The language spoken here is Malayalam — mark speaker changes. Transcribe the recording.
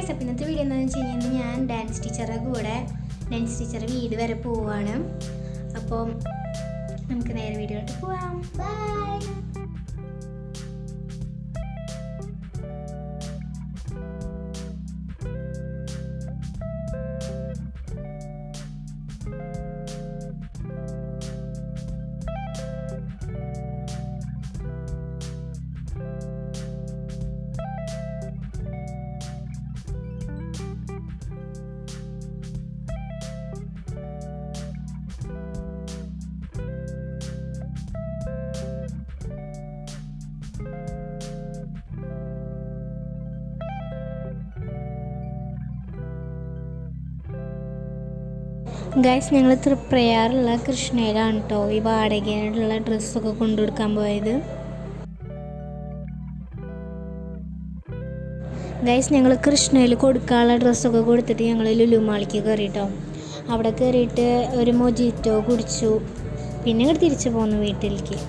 Speaker 1: ഗൈസ്, അപ്പോൾ ഇന്നത്തെ വീഡിയോ എന്താണെന്ന് വെച്ച് കഴിഞ്ഞാൽ ഞാൻ ഡാൻസ് ടീച്ചറുടെ വീട് വരെ പോവുകയാണ്. അപ്പോൾ നമുക്ക് നേരെ വീഡിയോയിലോട്ട് പോവാം. ബൈ. ഗൈസ്, ഞങ്ങൾ തൃപ്രയാറുള്ള കൃഷ്ണയിലാണ് കേട്ടോ ഈ വാടകയിലുള്ള ഡ്രസ്സൊക്കെ കൊണ്ടുകൊടുക്കാൻ പോയത്. ഗൈസ്, ഞങ്ങൾ കൃഷ്ണയിൽ കൊടുക്കാനുള്ള ഡ്രസ്സൊക്കെ കൊടുത്തിട്ട് ഞങ്ങൾ ലുലു മാളിലേക്ക് കയറി കേട്ടോ. അവിടെ കയറിയിട്ട് ഒരു മൊജിറ്റോ കുടിച്ചു, പിന്നെ തിരിച്ചു പോന്നു വീട്ടിലേക്ക്.